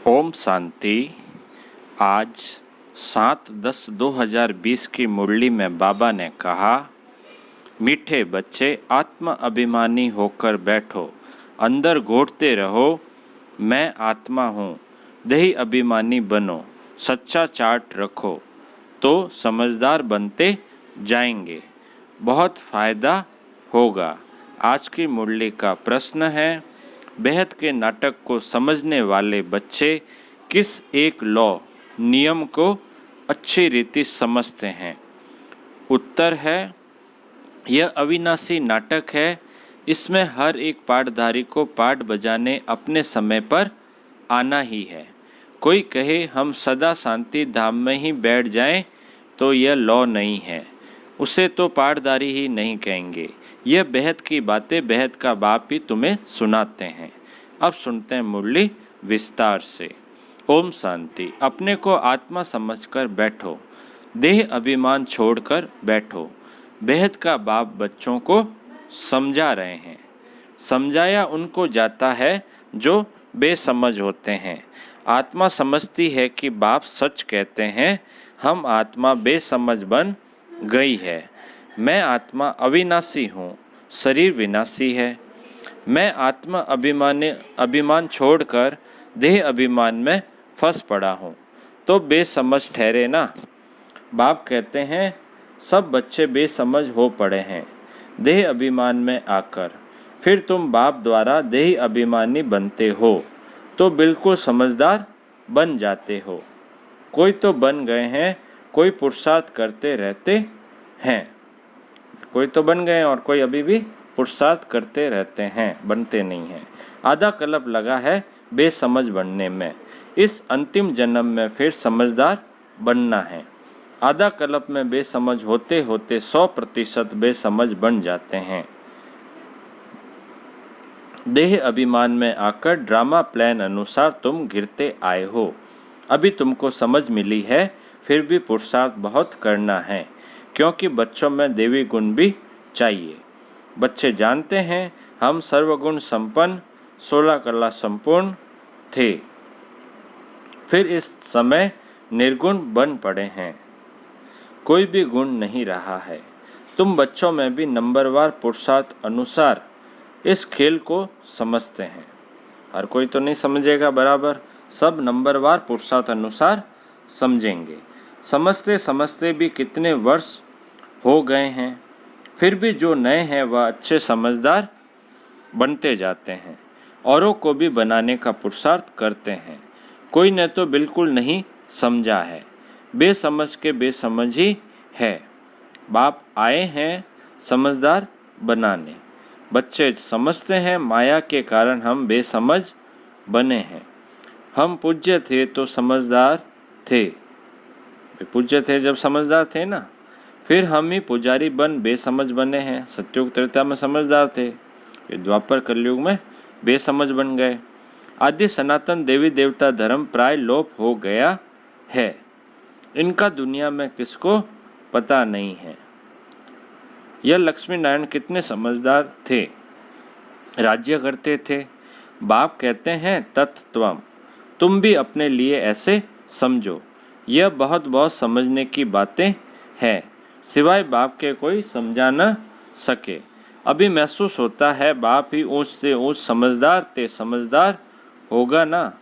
ओम शांति। आज 7/10/2020 की मुरली में बाबा ने कहा, मीठे बच्चे आत्म अभिमानी होकर बैठो, अंदर घोटते रहो मैं आत्मा हूँ। देही अभिमानी बनो, सच्चा चार्ट रखो तो समझदार बनते जाएंगे, बहुत फ़ायदा होगा। आज की मुरली का प्रश्न है, बेहद के नाटक को समझने वाले बच्चे किस एक लॉ नियम को अच्छी रीति समझते हैं? उत्तर है, यह अविनाशी नाटक है। इसमें हर एक पाठधारी को पाठ बजाने अपने समय पर आना ही है। कोई कहे हम सदा शांति धाम में ही बैठ जाएं, तो यह लॉ नहीं है, उसे तो पाठधारी ही नहीं कहेंगे। यह बेहद की बातें बेहद का बाप ही तुम्हें सुनाते हैं। अब सुनते हैं मुरली विस्तार से। ओम शांति। अपने को आत्मा समझकर बैठो, देह अभिमान छोड़कर बैठो। बेहद का बाप बच्चों को समझा रहे हैं। समझाया उनको जाता है जो बेसमझ होते हैं। आत्मा समझती है कि बाप सच कहते हैं, हम आत्मा बेसमझ बन गई है। मैं आत्मा अविनाशी हूँ, शरीर विनाशी है। मैं आत्मा अभिमान छोड़कर देह अभिमान में फंस पड़ा हूँ, तो बेसमझ ठहरे ना। बाप कहते हैं सब बच्चे बेसमझ हो पड़े हैं देह अभिमान में आकर। फिर तुम बाप द्वारा देही अभिमानी बनते हो तो बिल्कुल समझदार बन जाते हो। कोई तो बन गए हैं, कोई पुरुषार्थ करते रहते हैं। कोई तो बन गए और कोई अभी भी पुरुषार्थ करते रहते हैं, बनते नहीं हैं। आधा कल्प लगा है बेसमझ बनने में। इस अंतिम जन्म में फिर समझदार बनना है। आधा कल्प में बेसमझ होते होते 100% बेसमझ बन जाते हैं। देह अभिमान में आकर ड्रामा प्लान अनुसार तुम गिरते आए हो। अभी तुमको समझ मिली है, फिर भी पुरुषार्थ बहुत करना है, क्योंकि बच्चों में देवी गुण भी चाहिए। बच्चे जानते हैं हम सर्वगुण संपन्न 16 कला संपूर्ण थे, फिर इस समय निर्गुण बन पड़े हैं, कोई भी गुण नहीं रहा है। तुम बच्चों में भी नंबरवार पुरुषार्थ अनुसार इस खेल को समझते हैं। हर कोई तो नहीं समझेगा बराबर, सब नंबरवार पुरुषार्थ अनुसार समझेंगे। समझते समझते भी कितने वर्ष हो गए हैं, फिर भी जो नए हैं वह अच्छे समझदार बनते जाते हैं, औरों को भी बनाने का पुरुषार्थ करते हैं। कोई ने तो बिल्कुल नहीं समझा है, बेसमझ के बेसमझ ही है। बाप आए हैं समझदार बनाने। बच्चे समझते हैं माया के कारण हम बेसमझ बने हैं। हम पूज्य थे तो समझदार थे, पूज्य थे जब समझदार थे ना। फिर हम ही पुजारी बन बेसमझ बने हैं। सत्युग त्रेता में समझदार थे, फिर द्वापर कलयुग में बेसमझ बन गए। आदि सनातन देवी देवता धर्म प्राय लोप हो गया है। इनका दुनिया में किसको पता नहीं है। यह लक्ष्मी नारायण कितने समझदार थे, राज्य करते थे। बाप कहते हैं तत्त्वम, तुम भी अपने लिए ऐसे समझो। यह बहुत बहुत समझने की बातें हैं, सिवाय बाप के कोई समझा न सके। अभी महसूस होता है बाप ही ऊंच से ऊंच समझदार होगा ना।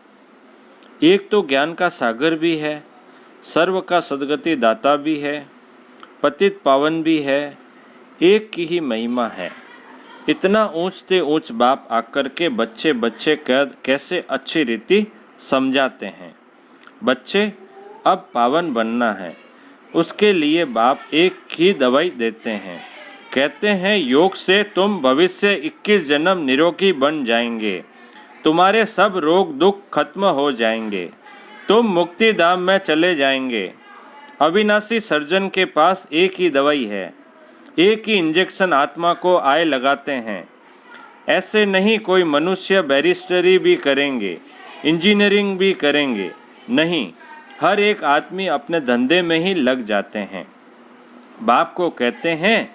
एक तो ज्ञान का सागर भी है, सर्व का सद्गति दाता भी है, पतित पावन भी है, एक की ही महिमा है। इतना ऊंच से ऊंच बाप आकर के बच्चे बच्चे कैसे अच्छी रीति समझाते हैं। बच्चे अब पावन बनना है, उसके लिए बाप एक ही दवाई देते हैं। कहते हैं योग से तुम भविष्य 21 जन्म निरोगी बन जाएंगे, तुम्हारे सब रोग दुख खत्म हो जाएंगे, तुम मुक्ति धाम में चले जाएंगे। अविनाशी सर्जन के पास एक ही दवाई है, एक ही इंजेक्शन आत्मा को आए लगाते हैं। ऐसे नहीं कोई मनुष्य बैरिस्टरी भी करेंगे, इंजीनियरिंग भी करेंगे, नहीं, हर एक आदमी अपने धंधे में ही लग जाते हैं। बाप को कहते हैं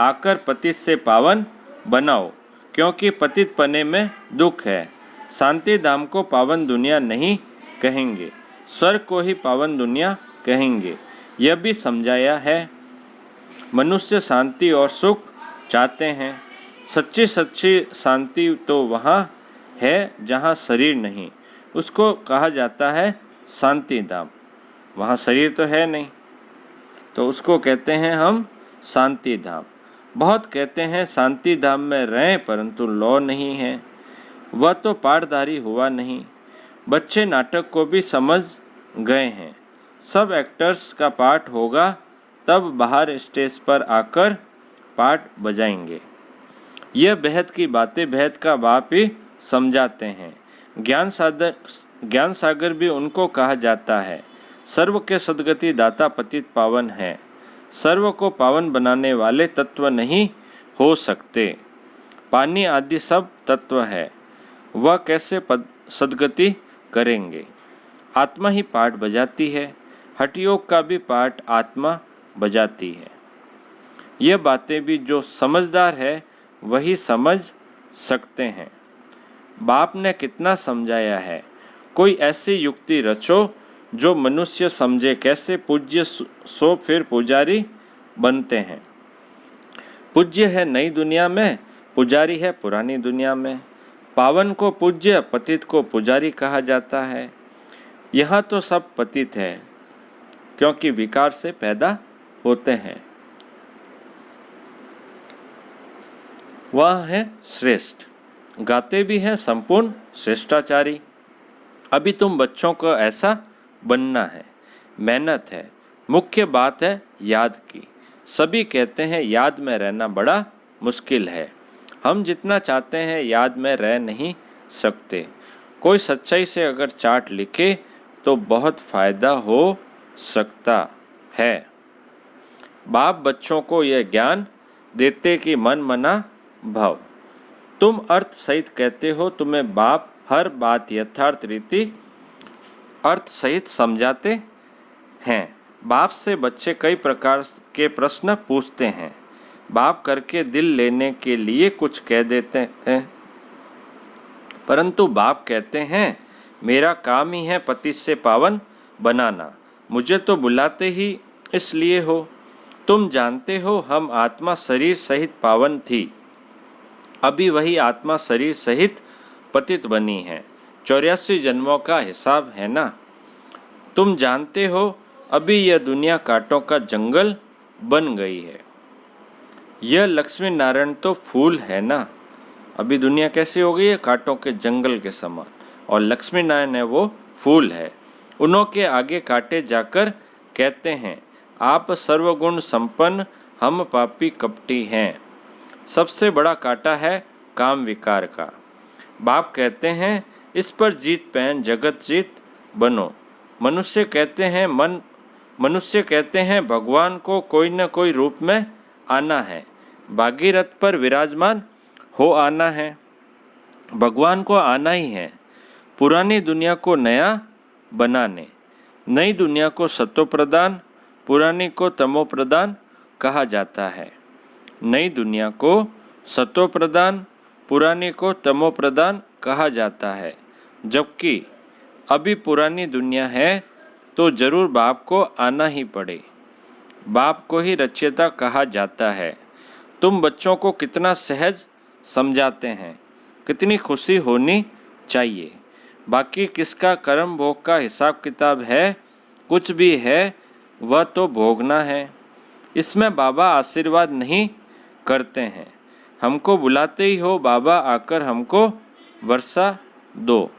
आकर पतित से पावन बनाओ, क्योंकि पतित पने में दुख है। शांति धाम को पावन दुनिया नहीं कहेंगे, स्वर्ग को ही पावन दुनिया कहेंगे। यह भी समझाया है। मनुष्य शांति और सुख चाहते हैं। सच्ची सच्ची शांति तो वहाँ है जहाँ शरीर नहीं, उसको कहा जाता है शांति धाम। वहाँ शरीर तो है नहीं, तो उसको कहते हैं हम शांति धाम। बहुत कहते हैं शांति धाम में रहें, परंतु लौ नहीं है, वह तो पाठधारी हुआ नहीं। बच्चे नाटक को भी समझ गए हैं। सब एक्टर्स का पाठ होगा, तब बाहर स्टेज पर आकर पाठ बजाएंगे। यह बेहद की बातें बेहद का बाप ही समझाते हैं। ज्ञान सागर भी उनको कहा जाता है। सर्व के सद्गति दाता पतित पावन है। सर्व को पावन बनाने वाले तत्व नहीं हो सकते। पानी आदि सब तत्व है, वह कैसे सद्गति करेंगे। आत्मा ही पाठ बजाती है। हठयोग का भी पाठ आत्मा बजाती है। ये बातें भी जो समझदार है वही समझ सकते हैं। बाप ने कितना समझाया है। कोई ऐसी युक्ति रचो जो मनुष्य समझे कैसे पूज्य सो फिर पुजारी बनते हैं। पूज्य है नई दुनिया में, पुजारी है पुरानी दुनिया में। पावन को पूज्य, पतित को पुजारी कहा जाता है। यहाँ तो सब पतित है, क्योंकि विकार से पैदा होते हैं। वह है श्रेष्ठ, गाते भी हैं संपूर्ण श्रेष्ठाचारी। अभी तुम बच्चों को ऐसा बनना है। मेहनत है, मुख्य बात है याद की। सभी कहते हैं याद में रहना बड़ा मुश्किल है। हम जितना चाहते हैं याद में रह नहीं सकते। कोई सच्चाई से अगर चार्ट लिखे तो बहुत फायदा हो सकता है। बाप बच्चों को यह ज्ञान देते कि मन मना भाव। तुम अर्थ सहित कहते हो, तुम्हें बाप हर बात यथार्थ रीति अर्थ सहित समझाते हैं। बाप से बच्चे कई प्रकार के प्रश्न पूछते हैं। बाप करके दिल लेने के लिए कुछ कह देते हैं, परंतु बाप कहते हैं मेरा काम ही है पति से पावन बनाना। मुझे तो बुलाते ही इसलिए हो। तुम जानते हो हम आत्मा शरीर सहित पावन थी, अभी वही आत्मा शरीर सहित पतित बनी है। 84 जन्मों का हिसाब है ना। तुम जानते हो अभी यह दुनिया कांटों का जंगल बन गई है। यह लक्ष्मी नारायण तो फूल है ना। अभी दुनिया कैसी हो गई है, कांटों के जंगल के समान, और लक्ष्मी नारायण है वो फूल है। उन्हों के आगे काटे जाकर कहते हैं आप सर्वगुण संपन्न, हम पापी कपटी हैं। सबसे बड़ा कांटा है काम विकार का। बाप कहते हैं इस पर जीत पहन जगत जीत बनो। मनुष्य कहते हैं भगवान को कोई न कोई रूप में आना है, भागीरथ पर विराजमान हो आना है। भगवान को आना ही है पुरानी दुनिया को नया बनाने। नई दुनिया को सतो प्रदान, पुरानी को तमो प्रदान कहा जाता है। नई दुनिया को सतो प्रदान, पुरानी को तमो प्रदान कहा जाता है। जबकि अभी पुरानी दुनिया है तो जरूर बाप को आना ही पड़े। बाप को ही रचयिता कहा जाता है। तुम बच्चों को कितना सहज समझाते हैं, कितनी खुशी होनी चाहिए। बाकी किसका कर्म भोग का हिसाब किताब है, कुछ भी है वह तो भोगना है। इसमें बाबा आशीर्वाद नहीं करते हैं। हमको बुलाते ही हो बाबा आकर हमको वर्षा दो।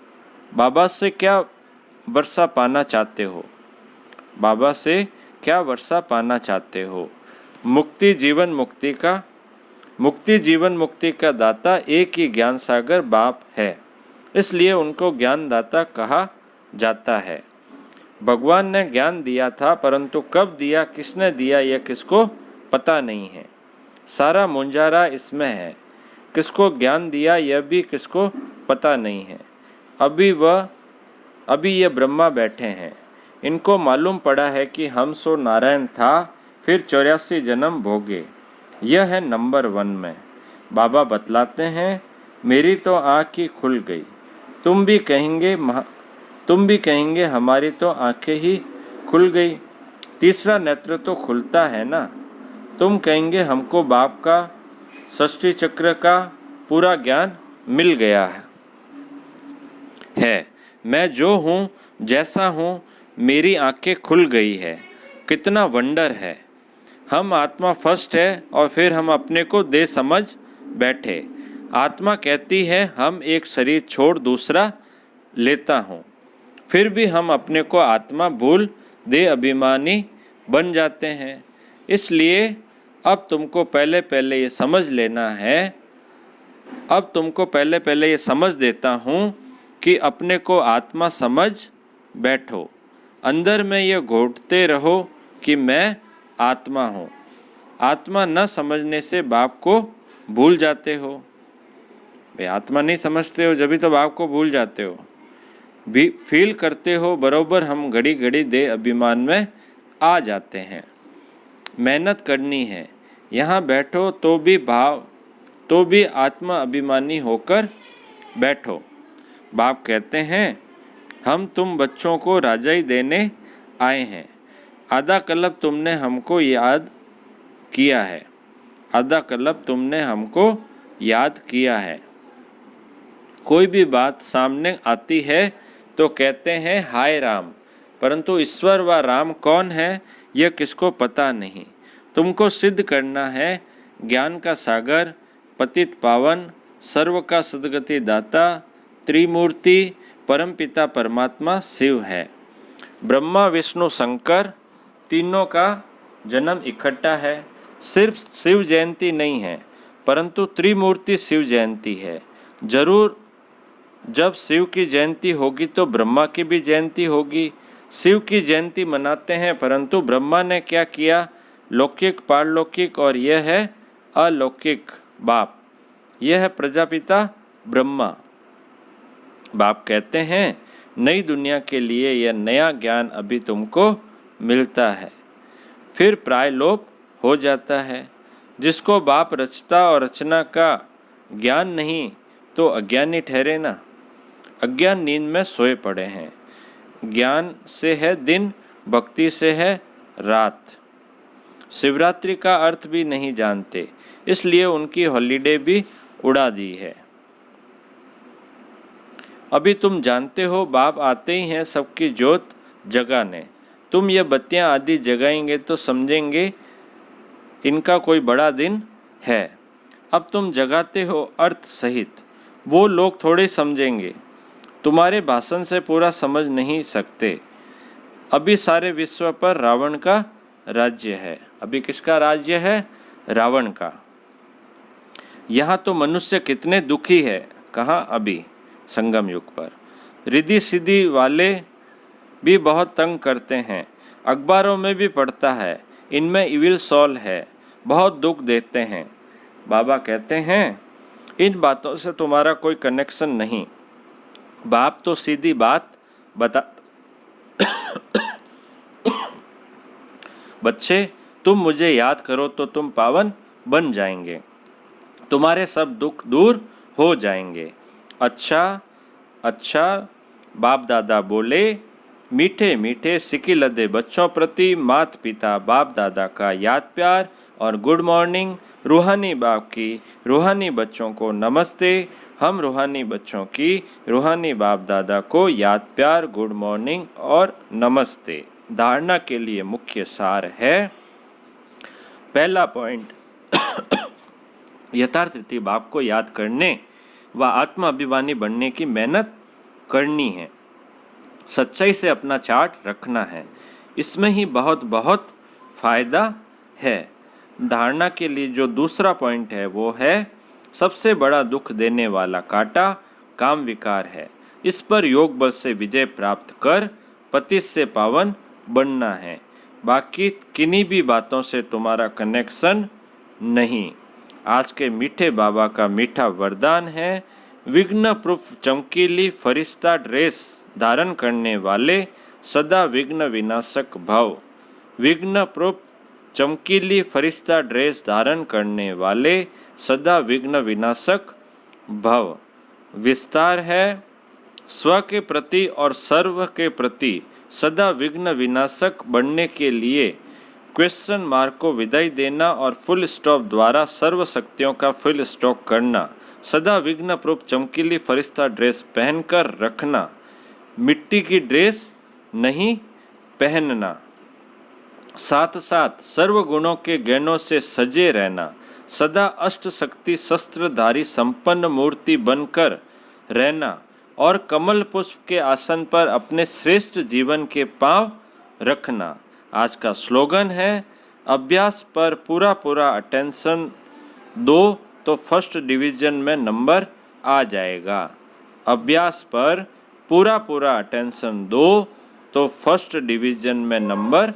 बाबा से क्या वर्षा पाना चाहते हो? बाबा से क्या वर्षा पाना चाहते हो? मुक्ति जीवन मुक्ति का दाता एक ही ज्ञान सागर बाप है, इसलिए उनको ज्ञान दाता कहा जाता है। भगवान ने ज्ञान दिया था, परंतु कब दिया, किसने दिया, यह किसको पता नहीं है। सारा मुंजारा इसमें है। किसको ज्ञान दिया यह भी किसको पता नहीं है। अभी ये ब्रह्मा बैठे हैं, इनको मालूम पड़ा है कि हम सो नारायण था, फिर 84 जन्म भोगे। यह है नंबर 1 में। बाबा बतलाते हैं मेरी तो आँख ही खुल गई। तुम भी कहेंगे तुम भी कहेंगे हमारी तो आंखें ही खुल गई, तीसरा नेत्र तो खुलता है ना। तुम कहेंगे हमको बाप का षष्ठी चक्र का पूरा ज्ञान मिल गया है। मैं जो हूँ जैसा हूँ मेरी आंखें खुल गई है। कितना वंडर है। हम आत्मा फर्स्ट है और फिर हम अपने को दे समझ बैठे। आत्मा कहती है हम एक शरीर छोड़ दूसरा लेता हूँ, फिर भी हम अपने को आत्मा भूल दे अभिमानी बन जाते हैं। इसलिए अब तुमको पहले पहले ये समझ लेना है, अब तुमको पहले पहले ये समझ देता हूँ कि अपने को आत्मा समझ बैठो। अंदर में ये घोटते रहो कि मैं आत्मा हूँ। आत्मा न समझने से बाप को भूल जाते हो। भाई आत्मा नहीं समझते हो जब तो बाप को भूल जाते हो। भी फील करते हो बरोबर हम घड़ी घड़ी दे अभिमान में आ जाते हैं। मेहनत करनी है, यहाँ बैठो तो भी आत्मा अभिमानी होकर बैठो। बाप कहते हैं हम तुम बच्चों को राजाई देने आए हैं। आधा कल्प तुमने हमको याद किया है, आधा कल्प तुमने हमको याद किया है। कोई भी बात सामने आती है तो कहते हैं हाय राम, परंतु ईश्वर व राम कौन है यह किसको पता नहीं। तुमको सिद्ध करना है ज्ञान का सागर, पतित पावन, सर्व का सद्गति दाता, त्रिमूर्ति परमपिता परमात्मा शिव है। ब्रह्मा विष्णु शंकर तीनों का जन्म इकट्ठा है। सिर्फ शिव जयंती नहीं है परंतु त्रिमूर्ति शिव जयंती है। जरूर जब शिव की जयंती होगी तो ब्रह्मा की भी जयंती होगी। शिव की जयंती मनाते हैं परंतु ब्रह्मा ने क्या किया, लौकिक पारलौकिक और यह है अलौकिक बाप, यह है प्रजापिता ब्रह्मा। बाप कहते हैं नई दुनिया के लिए यह नया ज्ञान अभी तुमको मिलता है, फिर प्राय लोप हो जाता है। जिसको बाप रचता और रचना का ज्ञान नहीं तो अज्ञानी ठहरे ना। अज्ञान नींद में सोए पड़े हैं। ज्ञान से है दिन, भक्ति से है रात। शिवरात्रि का अर्थ भी नहीं जानते, इसलिए उनकी हॉलीडे भी उड़ा दी है। अभी तुम जानते हो बाप आते ही हैं सबकी ज्योत जगाने। तुम ये बत्तियां आदि जगाएंगे तो समझेंगे इनका कोई बड़ा दिन है। अब तुम जगाते हो अर्थ सहित, वो लोग थोड़े समझेंगे, तुम्हारे भाषण से पूरा समझ नहीं सकते। अभी सारे विश्व पर रावण का राज्य है। अभी किसका राज्य है? रावण का। यहाँ तो मनुष्य कितने दुखी है। कहाँ? अभी संगम युग पर। रिद्धि सिद्धि वाले भी बहुत तंग करते हैं, अखबारों में भी पढ़ता है, इनमें इविल सोल है, बहुत दुख देते हैं। बाबा कहते हैं इन बातों से तुम्हारा कोई कनेक्शन नहीं। बाप तो सीधी बात बता बच्चे तुम मुझे याद करो तो तुम पावन बन जाएंगे, तुम्हारे सब दुख दूर हो जाएंगे। अच्छा अच्छा बाप दादा बोले, मीठे मीठे सिकी लदे बच्चों प्रति माता पिता बाप दादा का याद प्यार और गुड मॉर्निंग। रूहानी बाप की रूहानी बच्चों को नमस्ते। हम रूहानी बच्चों की रूहानी बाप दादा को याद प्यार, गुड मॉर्निंग और नमस्ते। धारणा के लिए मुख्य सार है, पहला पॉइंट यथार्थ बाप को याद करने व आत्मा अभिमानी बनने की मेहनत करनी है। सच्चाई से अपना चार्ट रखना है, इसमें ही बहुत बहुत फायदा है। धारणा के लिए जो दूसरा पॉइंट है वो है सबसे बड़ा दुख देने वाला कांटा काम विकार है। इस पर योग बल से विजय प्राप्त कर पतित से पावन बनना है। बाकी किन्हीं भी बातों से तुम्हारा कनेक्शन नहीं। आज के मीठे बाबा का मीठा वरदान है, विघ्न प्रूफ चमकीली फरिश्ता ड्रेस धारण करने वाले सदा विघ्न विनाशक भव। विघ्न प्रूफ चमकीली फरिश्ता ड्रेस धारण करने वाले सदा विघ्न विनाशक भव। विस्तार है स्व के प्रति और सर्व के प्रति सदा विघ्न विनाशक बनने के लिए क्वेश्चन मार्क को विदाई देना और फुल स्टॉप द्वारा सर्व शक्तियों का फुल स्टॉप करना, सदा विघ्न प्रूफ चमकीली फरिश्ता ड्रेस पहनकर रखना, मिट्टी की ड्रेस नहीं पहनना, साथ साथ सर्व गुणों के गहनों से सजे रहना, सदा अष्ट शक्ति शस्त्रधारी संपन्न मूर्ति बनकर रहना और कमल पुष्प के आसन पर अपने श्रेष्ठ जीवन के पांव रखना। आज का स्लोगन है, अभ्यास पर पूरा पूरा अटेंशन दो तो फर्स्ट डिवीजन में नंबर आ जाएगा। अभ्यास पर पूरा पूरा अटेंशन दो तो फर्स्ट डिवीजन में नंबर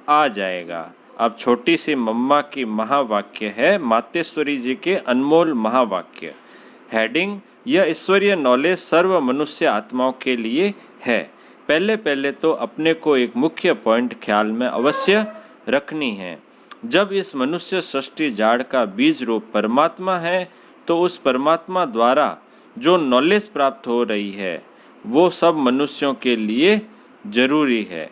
आ जाएगा। अब छोटी सी मम्मा की महावाक्य है, मातेश्वरी जी के अनमोल महावाक्य। हेडिंग, यह ईश्वरीय नॉलेज सर्व मनुष्य आत्माओं के लिए है। पहले तो अपने को एक मुख्य पॉइंट ख्याल में अवश्य रखनी है। जब इस मनुष्य सृष्टि जाड़ का बीज रूप परमात्मा है, तो उस परमात्मा द्वारा जो नॉलेज प्राप्त हो रही है वो सब मनुष्यों के लिए जरूरी है।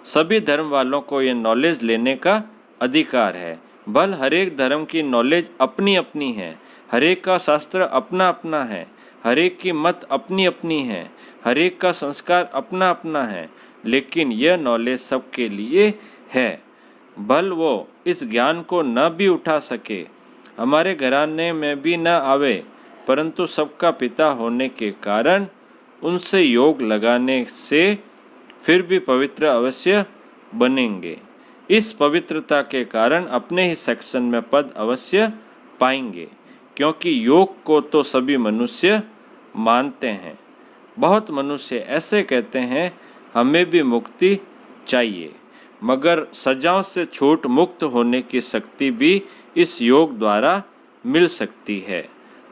सभी धर्म वालों को ये नॉलेज लेने का अधिकार है। भल हर एक धर्म की नॉलेज अपनी अपनी है, हर एक का शास्त्र अपना अपना है, हर एक की मत अपनी अपनी है, हर एक का संस्कार अपना अपना है, लेकिन यह नॉलेज सबके लिए है। भल वो इस ज्ञान को न भी उठा सके, हमारे घराने में भी न आवे, परंतु सबका पिता होने के कारण उनसे योग लगाने से फिर भी पवित्र अवश्य बनेंगे। इस पवित्रता के कारण अपने ही सेक्शन में पद अवश्य पाएंगे, क्योंकि योग को तो सभी मनुष्य मानते हैं। बहुत मनुष्य ऐसे कहते हैं हमें भी मुक्ति चाहिए, मगर सजाओं से छूट मुक्त होने की शक्ति भी इस योग द्वारा मिल सकती है।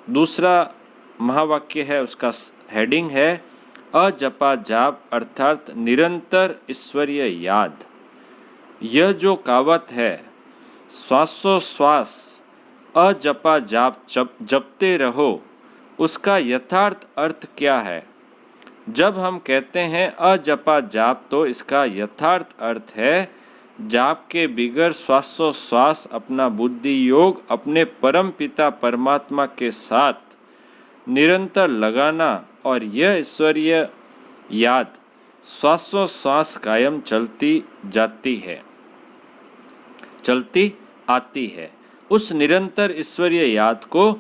दूसरा महावाक्य है, उसका हेडिंग है अजपा जाप अर्थात निरंतर ईश्वरीय याद। यह जो कहावत है, श्वासोश्वास अजपा जाप जपते रहो, उसका यथार्थ अर्थ क्या है? जब हम कहते हैं अजपा जाप, तो इसका यथार्थ अर्थ है जाप के बिगड़ श्वासोश्वास अपना बुद्धि योग अपने परम पिता परमात्मा के साथ निरंतर लगाना, और यह ईश्वरीय याद श्वासोश्वास कायम चलती जाती है, चलती आती है। उस निरंतर ईश्वरीय याद को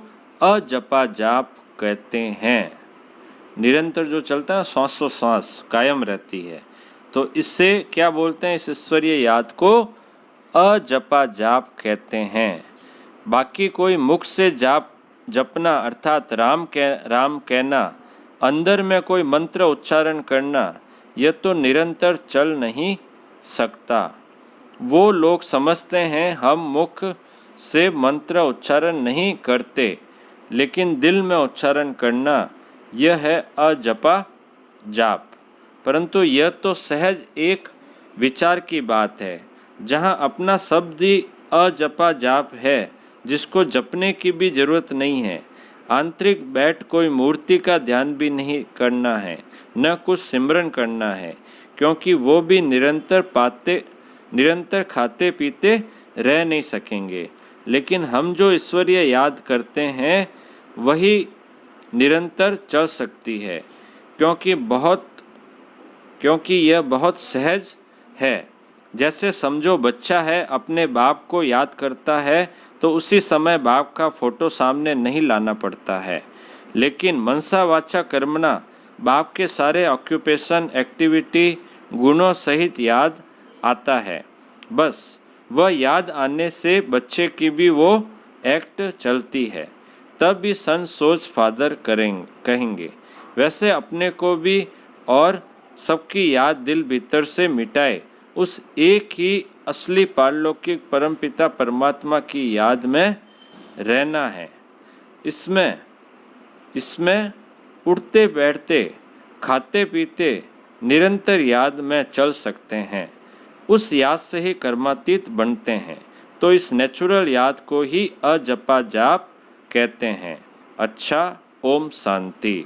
अजपा जाप कहते हैं। निरंतर जो चलता है श्वासोश्वास कायम रहती है, तो इससे क्या बोलते हैं? इस ईश्वरीय याद को अजपा जाप कहते हैं। बाकी कोई मुख से जाप जपना अर्थात राम कहना, अंदर में कोई मंत्र उच्चारण करना, यह तो निरंतर चल नहीं सकता। वो लोग समझते हैं हम मुख से मंत्र उच्चारण नहीं करते, लेकिन दिल में उच्चारण करना यह है अजपा जाप। परंतु यह तो सहज एक विचार की बात है, जहाँ अपना शब्द ही अजपा जाप है, जिसको जपने की भी जरूरत नहीं है। आंतरिक बैठ कोई मूर्ति का ध्यान भी नहीं करना है, न कुछ सिमरन करना है, क्योंकि वो भी निरंतर खाते पीते रह नहीं सकेंगे। लेकिन हम जो ईश्वरीय याद करते हैं वही निरंतर चल सकती है, क्योंकि यह बहुत सहज है। जैसे समझो बच्चा है, अपने बाप को याद करता है तो उसी समय बाप का फोटो सामने नहीं लाना पड़ता है, लेकिन मनसा वाचा कर्मणा बाप के सारे ऑक्यूपेशन एक्टिविटी गुणों सहित याद आता है। बस वह याद आने से बच्चे की भी वो एक्ट चलती है, तब भी सन सोच फादर कहेंगे। वैसे अपने को भी और सबकी याद दिल भीतर से मिटाए उस एक ही असली पारलौकिक परमपिता परमात्मा की याद में रहना है। इसमें उठते बैठते खाते पीते निरंतर याद में चल सकते हैं। उस याद से ही कर्मातीत बनते हैं, तो इस नेचुरल याद को ही अजपा जाप कहते हैं। अच्छा, ओम शांति।